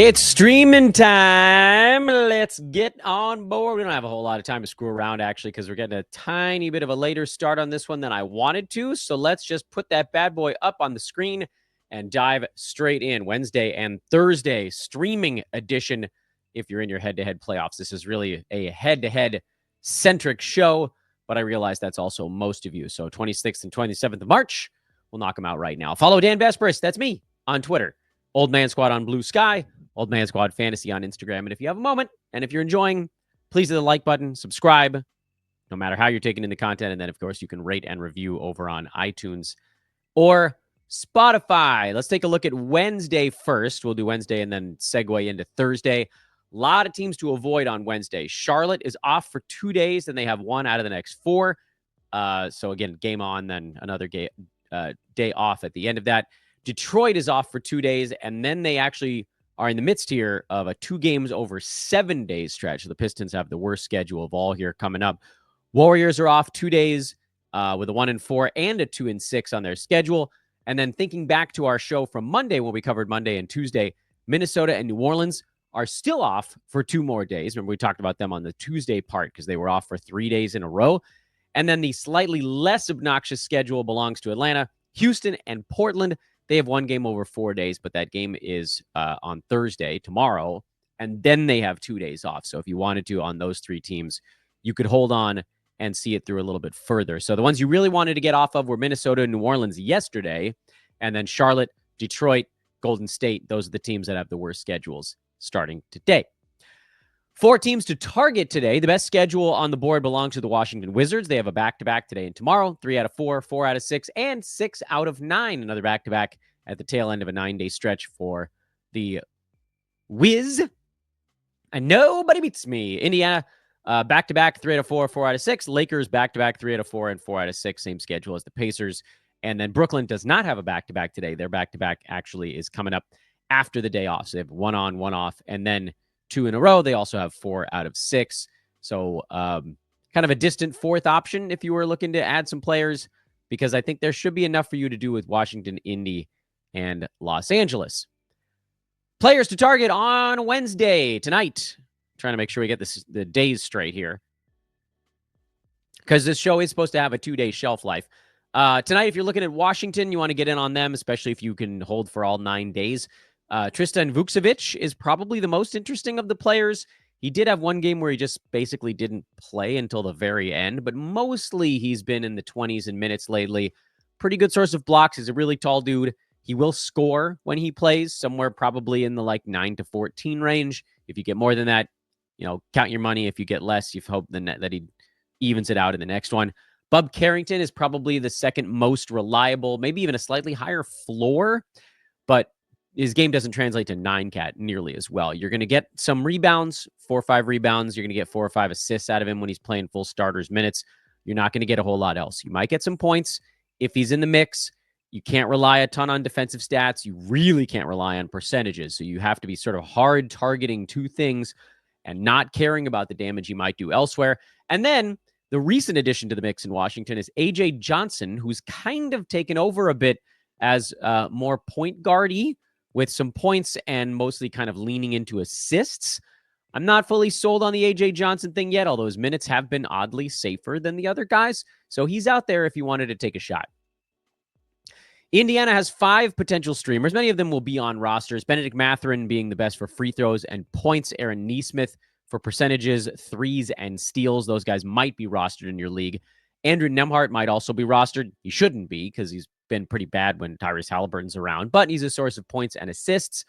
It's streaming time. Let's get on board. We don't have a whole lot of time to screw around, actually, because we're getting a tiny bit of a later start on this one than I wanted to. So let's just put that bad boy up on the screen and dive straight in. Wednesday and Thursday streaming edition. If you're in your head-to-head playoffs, this is really a head-to-head centric show, but I realize that's also most of you. So 26th and 27th of March, we'll knock them out right now. Follow Dan Vesperis. That's me on Twitter. Old Man Squad on Blue Sky. Old Man Squad Fantasy on Instagram. And if you have a moment, and if you're enjoying, please hit the like button, subscribe, no matter how you're taking in the content. And then, of course, you can rate and review over on iTunes or Spotify. Let's take a look at Wednesday first. We'll do Wednesday and then segue into Thursday. A lot of teams to avoid on Wednesday. Charlotte is off for 2 days, and they have one out of the next four. So, again, game on, then another day off at the end of that. Detroit is off for 2 days, and then they actually are in the midst here of a 2 games over 7 days stretch. The Pistons have the worst schedule of all here coming up. Warriors are off 2 days with a 1-4 and a 2-6 on their schedule. And then thinking back to our show from Monday, when we covered Monday and Tuesday, Minnesota and New Orleans are still off for 2 more days. Remember, we talked about them on the Tuesday part because they were off for 3 days in a row. And then the slightly less obnoxious schedule belongs to Atlanta, Houston, and Portland. They have 1 game over 4 days, but that game is on Thursday, tomorrow, and then they have 2 days off. So if you wanted to on those 3 teams, you could hold on and see it through a little bit further. So the ones you really wanted to get off of were Minnesota and New Orleans yesterday, and then Charlotte, Detroit, Golden State. Those are the teams that have the worst schedules starting today. 4 teams to target today. The best schedule on the board belongs to the Washington Wizards. They have a back-to-back today and tomorrow. 3 out of 4, 4 out of 6, and 6 out of 9. Another back-to-back at the tail end of a 9-day stretch for the Wiz. And nobody beats me. Indiana, back-to-back, 3 out of 4, 4 out of 6. Lakers, back-to-back, 3 out of 4, and 4 out of 6. Same schedule as the Pacers. And then Brooklyn does not have a back-to-back today. Their back-to-back actually is coming up after the day off. So they have 1 on, 1 off, and then 2 in a row. They also have 4 out of 6. So kind of a distant 4th option if you were looking to add some players, because I think there should be enough for you to do with Washington, Indy, and Los Angeles. Players to target on Wednesday tonight. Trying to make sure we get the days straight here, because this show is supposed to have a 2-day shelf life. Tonight, if you're looking at Washington, you want to get in on them, especially if you can hold for all 9 days. Tristan Vukcevic is probably the most interesting of the players. He did have 1 game where he just basically didn't play until the very end, but mostly he's been in the 20s in minutes lately. Pretty good source of blocks. He's a really tall dude. He will score when he plays, somewhere probably in the 9 to 14 range. If you get more than that, count your money. If you get less, you hope that he evens it out in the next one. Bub Carrington is probably the second most reliable, maybe even a slightly higher floor, but his game doesn't translate to 9-cat nearly as well. You're going to get some rebounds, 4 or 5 rebounds. You're going to get 4 or 5 assists out of him when he's playing full starters minutes. You're not going to get a whole lot else. You might get some points if he's in the mix. You can't rely a ton on defensive stats. You really can't rely on percentages. So you have to be sort of hard targeting 2 things and not caring about the damage he might do elsewhere. And then the recent addition to the mix in Washington is A.J. Johnson, who's kind of taken over a bit as more point guard-y, with some points and mostly kind of leaning into assists. I'm not fully sold on the A.J. Johnson thing yet, although his minutes have been oddly safer than the other guys. So he's out there if you wanted to take a shot. Indiana has 5 potential streamers. Many of them will be on rosters. Bennedict Mathurin being the best for free throws and points. Aaron Nesmith for percentages, threes, and steals. Those guys might be rostered in your league. Andrew Nembhard might also be rostered. He shouldn't be, because he's been pretty bad when Tyrese Halliburton's around, but he's a source of points and assists.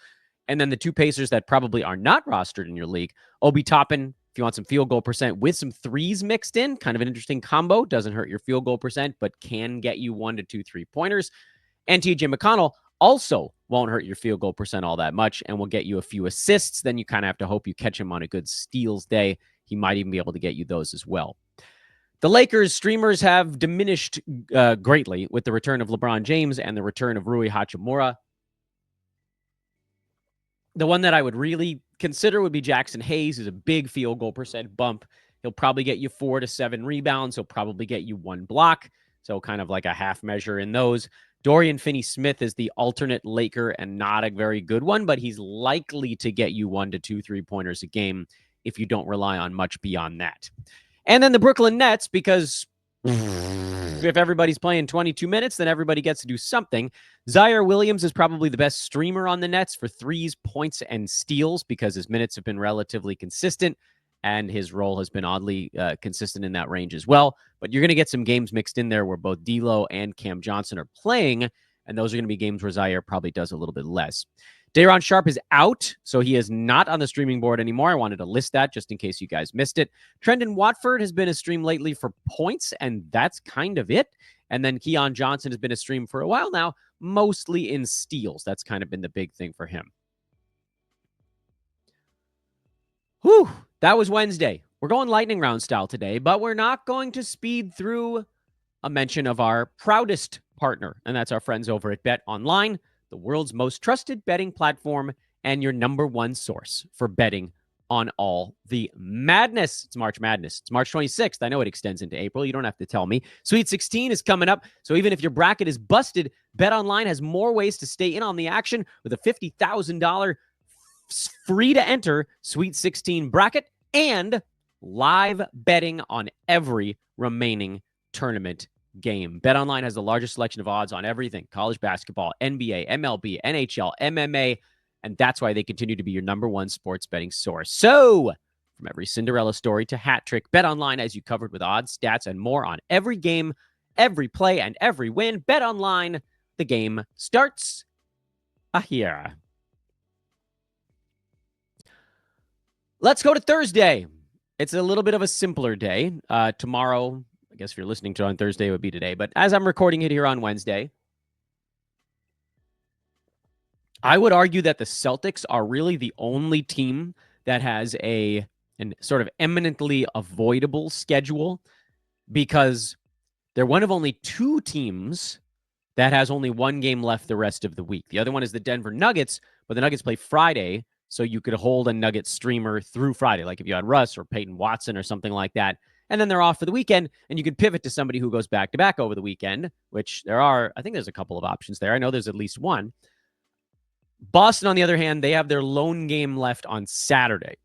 And then the 2 Pacers that probably are not rostered in your league, Obi Toppin, if you want some field goal percent with some threes mixed in, kind of an interesting combo. Doesn't hurt your field goal percent, but can get you 1 to 2 3-pointers. And TJ McConnell also won't hurt your field goal percent all that much and will get you a few assists. Then you kind of have to hope you catch him on a good steals day. He might even be able to get you those as well. The Lakers streamers have diminished greatly with the return of LeBron James and the return of Rui Hachimura. The one that I would really consider would be Jackson Hayes, who's a big field goal percent bump. He'll probably get you 4 to 7 rebounds. He'll probably get you 1 block. So kind of like a half measure in those. Dorian Finney-Smith is the alternate Laker and not a very good one, but he's likely to get you 1 to 2 3-pointers a game if you don't rely on much beyond that. And then the Brooklyn Nets, because if everybody's playing 22 minutes, then everybody gets to do something. Zaire Williams is probably the best streamer on the Nets for threes, points, and steals because his minutes have been relatively consistent and his role has been oddly consistent in that range as well. But you're going to get some games mixed in there where both D'Lo and Cam Johnson are playing, and those are going to be games where Zaire probably does a little bit less. Day'Ron Sharpe is out, so he is not on the streaming board anymore. I wanted to list that just in case you guys missed it. Trendon Watford has been a stream lately for points, and that's kind of it. And then Keon Johnson has been a stream for a while now, mostly in steals. That's kind of been the big thing for him. Whew, that was Wednesday. We're going lightning round style today, but we're not going to speed through a mention of our proudest partner, and that's our friends over at Bet Online, the world's most trusted betting platform and your number one source for betting on all the madness. It's March Madness. It's March 26th. I know it extends into April. You don't have to tell me. Sweet 16 is coming up. So even if your bracket is busted, BetOnline has more ways to stay in on the action with a $50,000 free to enter Sweet 16 bracket and live betting on every remaining tournament game. BetOnline has the largest selection of odds on everything: college basketball, NBA, MLB, NHL, MMA, and that's why they continue to be your number one sports betting source. So, from every Cinderella story to hat trick, BetOnline has you covered with odds, stats, and more on every game, every play, and every win. BetOnline, the game starts here. Let's go to Thursday. It's a little bit of a simpler day. Tomorrow, I guess if you're listening to it on Thursday, it would be today. But as I'm recording it here on Wednesday, I would argue that the Celtics are really the only team that has an sort of eminently avoidable schedule, because they're one of only two teams that has only one game left the rest of the week. The other one is the Denver Nuggets, but the Nuggets play Friday, so you could hold a Nuggets streamer through Friday, like if you had Russ or Peyton Watson or something like that. And then they're off for the weekend, and you could pivot to somebody who goes back-to-back over the weekend, which I think there's a couple of options there. I know there's at least one. Boston, on the other hand, they have their lone game left on Saturday.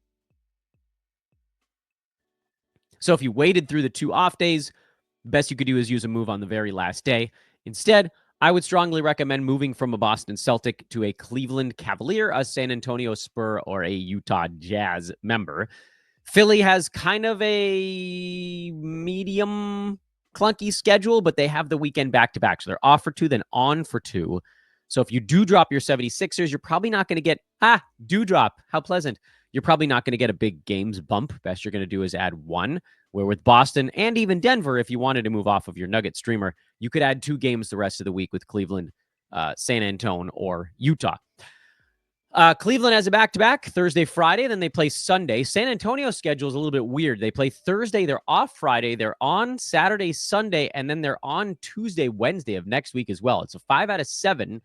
So if you waited through the 2 off days, the best you could do is use a move on the very last day. Instead, I would strongly recommend moving from a Boston Celtic to a Cleveland Cavalier, a San Antonio Spur, or a Utah Jazz member. Philly has kind of a medium clunky schedule, but they have the weekend back-to-back. So they're off for 2, then on for 2. So if you do drop your 76ers, you're probably not going to get, do drop. How pleasant. You're probably not going to get a big games bump. Best you're going to do is add 1, where with Boston and even Denver, if you wanted to move off of your Nugget streamer, you could add 2 games the rest of the week with Cleveland, San Antonio, or Utah. Cleveland has a back-to-back Thursday, Friday, then they play Sunday. San Antonio's schedule is a little bit weird. They play Thursday, they're off Friday, they're on Saturday, Sunday, and then they're on Tuesday, Wednesday of next week as well. It's a 5 out of 7,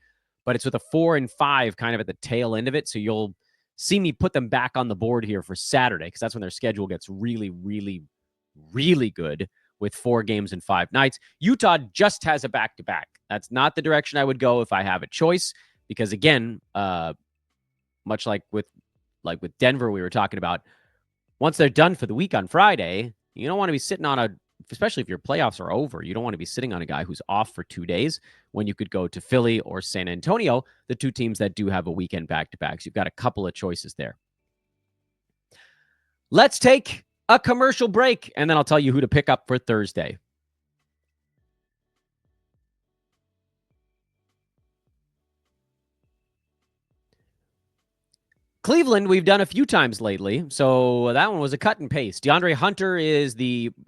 but it's with a 4 and 5 kind of at the tail end of it. So you'll see me put them back on the board here for Saturday, because that's when their schedule gets really, really, really good with 4 games and 5 nights. Utah just has a back-to-back. That's not the direction I would go if I have a choice, because again, much like with Denver, we were talking about, once they're done for the week on Friday, you don't want to be sitting on especially if your playoffs are over, you don't want to be sitting on a guy who's off for 2 days when you could go to Philly or San Antonio, the 2 teams that do have a weekend back-to-backs. You've got a couple of choices there. Let's take a commercial break, and then I'll tell you who to pick up for Thursday. Cleveland, we've done a few times lately, so that one was a cut and paste. DeAndre Hunter is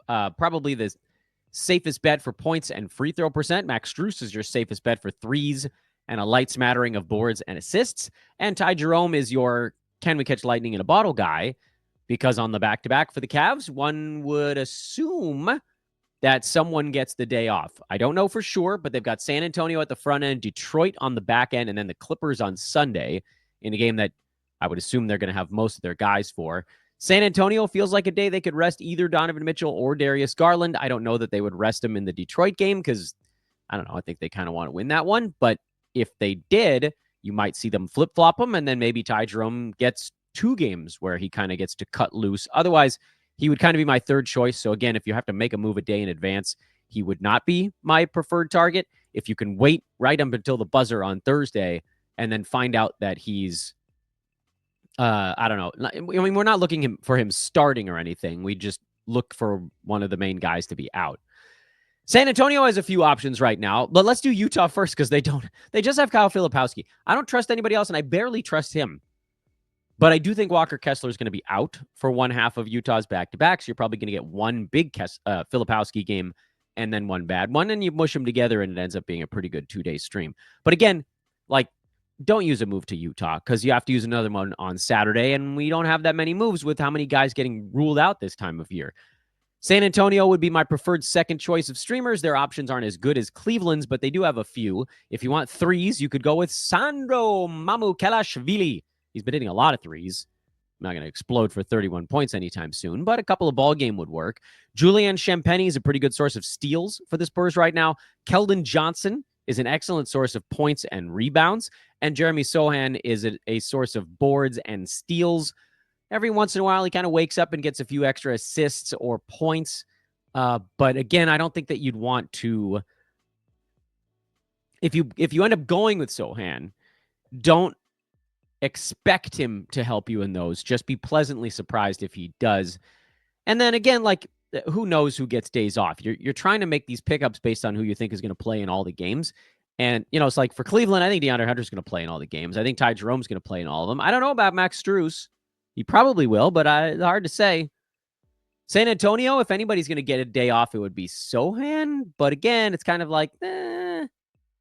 probably the safest bet for points and free throw percent. Max Strus is your safest bet for threes and a light smattering of boards and assists. And Ty Jerome is your can we catch lightning in a bottle guy, because on the back-to-back for the Cavs, one would assume that someone gets the day off. I don't know for sure, but they've got San Antonio at the front end, Detroit on the back end, and then the Clippers on Sunday in a game that I would assume they're going to have most of their guys for. San Antonio feels like a day they could rest either Donovan Mitchell or Darius Garland. I don't know that they would rest him in the Detroit game, because I don't know. I think they kind of want to win that one. But if they did, you might see them flip-flop them, and then maybe Ty Jerome gets 2 games where he kind of gets to cut loose. Otherwise, he would kind of be my third choice. So again, if you have to make a move a day in advance, he would not be my preferred target. If you can wait right up until the buzzer on Thursday and then find out that he's, I don't know. I mean, we're not looking for him starting or anything. We just look for one of the main guys to be out. San Antonio has a few options right now, but let's do Utah first because they just have Kyle Filipowski. I don't trust anybody else, and I barely trust him. But I do think Walker Kessler is going to be out for one half of Utah's back-to-back, so you're probably going to get one big Filipowski game and then one bad one, and you mush them together, and it ends up being a pretty good 2-day stream. But again, like, don't use a move to Utah because you have to use another one on Saturday, and we don't have that many moves with how many guys getting ruled out this time of year. San Antonio would be my preferred second choice of streamers. Their options aren't as good as Cleveland's, but they do have a few. If you want threes, you could go with Sandro Mamukelashvili. He's been hitting a lot of threes. I'm not going to explode for 31 points anytime soon, but a couple of ball game would work. Julian Champagny is a pretty good source of steals for the Spurs right now. Keldon Johnson is an excellent source of points and rebounds. And Jeremy Sohan is a source of boards and steals. Every once in a while, he kind of wakes up and gets a few extra assists or points. But again, I don't think that you'd want to... If you end up going with Sohan, don't expect him to help you in those. Just be pleasantly surprised if he does. And then again, like, who knows who gets days off? You're trying to make these pickups based on who you think is going to play in all the games. And, you know, it's like for Cleveland, I think DeAndre Hunter's going to play in all the games. I think Ty Jerome's going to play in all of them. I don't know about Max Strus. He probably will, but it's hard to say. San Antonio, if anybody's going to get a day off, it would be Sohan. But again, it's kind of like,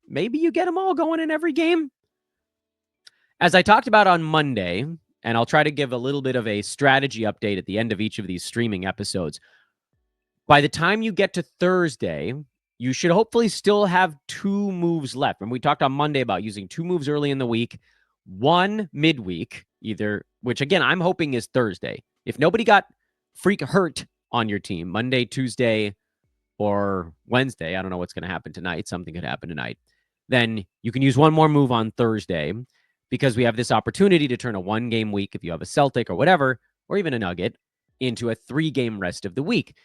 maybe you get them all going in every game. As I talked about on Monday, and I'll try to give a little bit of a strategy update at the end of each of these streaming episodes. By the time you get to Thursday, you should hopefully still have 2 moves left. And we talked on Monday about using 2 moves early in the week, 1 midweek, either, which again, I'm hoping is Thursday. If nobody got freak hurt on your team, Monday, Tuesday, or Wednesday, I don't know what's going to happen tonight. Something could happen tonight. Then you can use 1 more move on Thursday because we have this opportunity to turn a 1-game week, if you have a Celtic or whatever, or even a Nugget, into a 3-game rest of the week.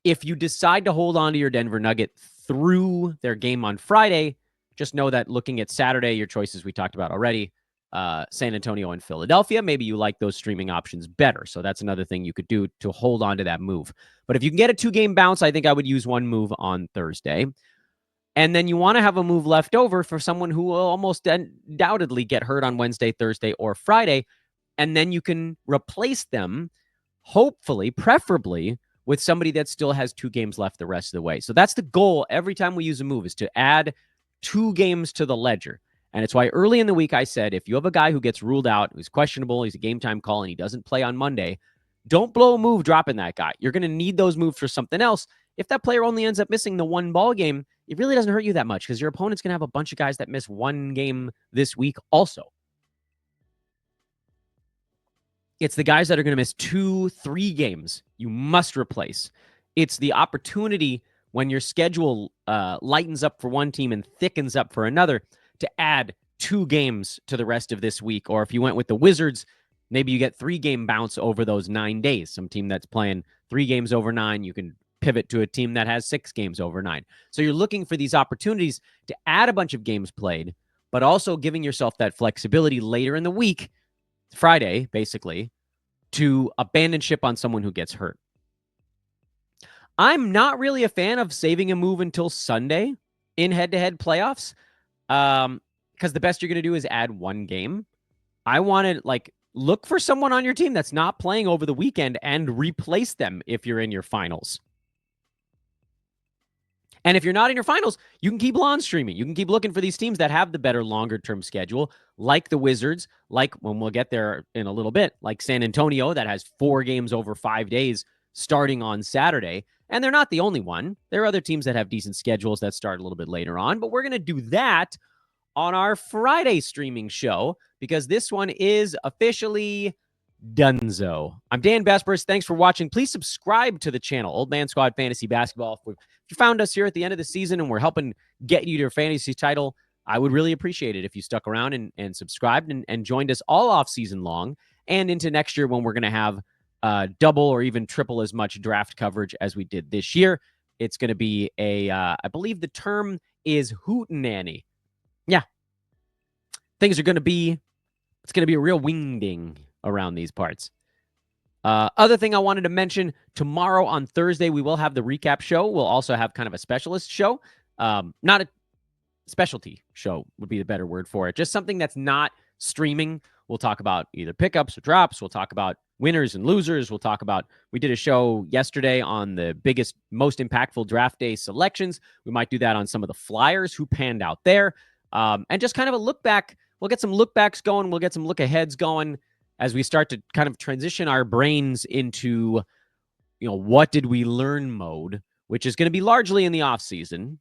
If you decide to hold on to your Denver Nugget through their game on Friday, just know that looking at Saturday, your choices we talked about already, San Antonio and Philadelphia, maybe you like those streaming options better. So that's another thing you could do to hold on to that move. But if you can get a 2-game bounce, I think I would use 1 move on Thursday. And then you want to have a move left over for someone who will almost undoubtedly get hurt on Wednesday, Thursday, or Friday. And then you can replace them, hopefully, preferably, with somebody that still has 2 games left the rest of the way. So that's the goal every time we use a move, is to add 2 games to the ledger. And it's why early in the week I said, if you have a guy who gets ruled out, who's questionable, he's a game time call, and he doesn't play on Monday, don't blow a move dropping that guy. You're going to need those moves for something else. If that player only ends up missing the 1 ball game, it really doesn't hurt you that much because your opponent's going to have a bunch of guys that miss 1 game this week also. It's the guys that are going to miss 2, 3 games you must replace. It's the opportunity when your schedule lightens up for one team and thickens up for another to add 2 games to the rest of this week. Or if you went with the Wizards, maybe you get 3-game bounce over those 9 days. Some team that's playing 3 games over 9, you can pivot to a team that has 6 games over 9. So you're looking for these opportunities to add a bunch of games played, but also giving yourself that flexibility later in the week, Friday, basically, to abandon ship on someone who gets hurt. I'm not really a fan of saving a move until Sunday in head-to-head playoffs, because the best you're going to do is add 1 game. I want to, look for someone on your team that's not playing over the weekend and replace them if you're in your finals. And if you're not in your finals, you can keep lawn streaming. You can keep looking for these teams that have the better longer-term schedule, like the Wizards, like, when we'll get there in a little bit, like San Antonio that has 4 games over 5 days starting on Saturday. And they're not the only one. There are other teams that have decent schedules that start a little bit later on, but we're going to do that on our Friday streaming show because this one is officially Dunzo. I'm Dan Bespers. Thanks for watching. Please subscribe to the channel, Old Man Squad Fantasy Basketball. If you found us here at the end of the season and we're helping get you to your fantasy title, I would really appreciate it if you stuck around and subscribed and joined us all off season long and into next year when we're going to have double or even triple as much draft coverage as we did this year. It's going to be I believe the term is hootenanny. Yeah. It's going to be a real wingding around these parts. Other thing I wanted to mention, tomorrow on Thursday, we will have the recap show. We'll also have kind of a specialist show. Not a specialty show would be the better word for it. Just something that's not streaming. We'll talk about either pickups or drops. We'll talk about winners and losers. We did a show yesterday on the biggest, most impactful draft day selections. We might do that on some of the flyers who panned out there. And just kind of a look back. We'll get some look backs going. We'll get some look aheads going as we start to kind of transition our brains into, what did we learn mode, which is going to be largely in the off season.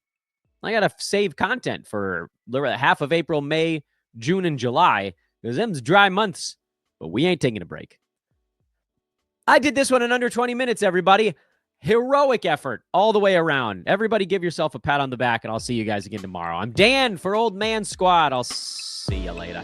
I got to save content for half of April, May, June, and July because them's dry months, but we ain't taking a break. I did this one in under 20 minutes, everybody. Heroic effort all the way around. Everybody give yourself a pat on the back, and I'll see you guys again tomorrow. I'm Dan for Old Man Squad. I'll see you later.